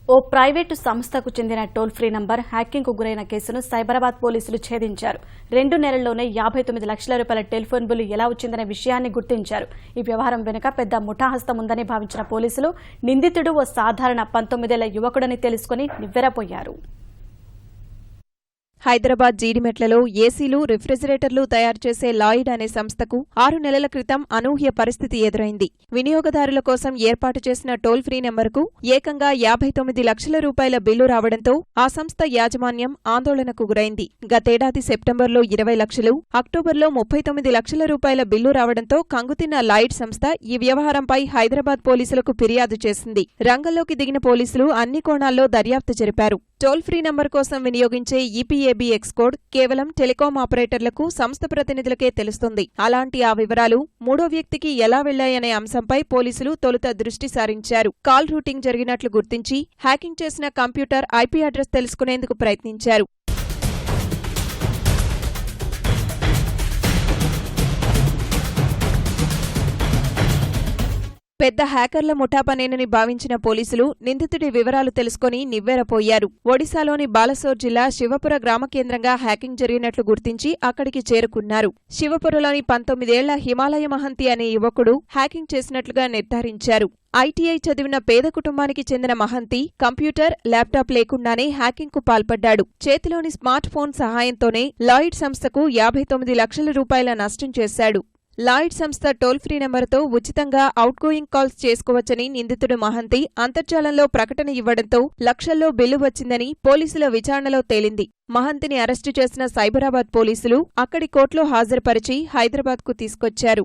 ఓ private సంస్థకు చెందిన toll free number హ్యాకింగ్కు గురైన కేసును సైబరాబాద్ పోలీసులు ఛేదించారు. 2 నెలల్లోనే 59 లక్షల రూపాయల టెలిఫోన్ బిల్లు ఎలా వచ్చిందనే విషయాన్ని గుర్తించారు. ఈ వ్యవహారం వెనుక పెద్ద ముఠాహస్తం ఉందని భావించిన పోలీసులు నిందితుడు ఓ సాధారణ 19 ఏళ్ల యువకుడని తెలుసుకుని నివ్వెరపోయారు. హైదరాబాద్ జీడిమెట్లలో ఏసీలు, రిఫ్రిజిరేటర్లు తయారు చేసే లాయిడ్ అనే సంస్థకు 6 నెలల క్రితం అనూహ్య పరిస్థితి ఎదురైంది. వినియోగదారుల కోసం ఏర్పాటు చేసిన టోల్ ఫ్రీ నెంబర్కు ఏకంగా 59 లక్షల రూపాయల బిల్లు రావడంతో ఆ సంస్థ యాజమాన్యం ఆందోళనకు గురైంది. గతేడాది సెప్టెంబర్లో 20 లక్షలు, అక్టోబర్లో 39 లక్షల రూపాయల బిల్లు రావడంతో కంగుతిన్న లాయిడ్ సంస్థ ఈ వ్యవహారంపై హైదరాబాద్ పోలీసులకు ఫిర్యాదు చేసింది. రంగంలోకి దిగిన పోలీసులు అన్ని కోణాల్లో దర్యాప్తు జరిపారు. టోల్ ఫ్రీ నంబర్ కోసం వినియోగించే ఈపీఏబీఎక్స్ కోడ్ కేవలం టెలికాం ఆపరేటర్లకు, సంస్థ ప్రతినిధులకే తెలుస్తుంది. అలాంటి ఆ వివరాలు మూడో వ్యక్తికి ఎలా వెళ్లాయనే అంశంపై పోలీసులు తొలుత దృష్టి సారించారు. కాల్ రూటింగ్ జరిగినట్లు గుర్తించి హ్యాకింగ్ చేసిన కంప్యూటర్ ఐపీ అడ్రస్ తెలుసుకునేందుకు ప్రయత్నించారు. పెద్ద హ్యాకర్ల ముఠాపనేనని భావించిన పోలీసులు నిందితుడి వివరాలు తెలుసుకుని నివ్వెరపోయారు. ఒడిశాలోని బాలసోర్ జిల్లా శివపుర గ్రామ కేంద్రంగా హ్యాకింగ్ జరిగినట్లు గుర్తించి అక్కడికి చేరుకున్నారు. శివపురలోని 19 ఏళ్ల హిమాలయ మహంతి అనే యువకుడు హ్యాకింగ్ చేసినట్లుగా నిర్ధారించారు. ఐటీఐ చదివిన పేద కుటుంబానికి చెందిన మహంతి కంప్యూటర్, ల్యాప్టాప్ లేకుండానే హ్యాకింగ్కు పాల్పడ్డాడు. చేతిలోని స్మార్ట్ ఫోన్ సహాయంతోనే లాయిడ్ సంస్థకు 59 లక్షల రూపాయల నష్టం చేశాడు. లాయిడ్ సంస్థ టోల్ ఫ్రీ నెంబర్తో ఉచితంగా అవుట్గోయింగ్ కాల్స్ చేసుకోవచ్చని నిందితుడు మహంతి అంతర్జాలంలో ప్రకటన ఇవ్వడంతో లక్షల్లో బిల్లు వచ్చిందని పోలీసుల విచారణలో తేలింది. మహంతిని అరెస్టు చేసిన సైబరాబాద్ పోలీసులు అక్కడి కోర్టులో హాజరుపరిచి హైదరాబాద్కు తీసుకొచ్చారు.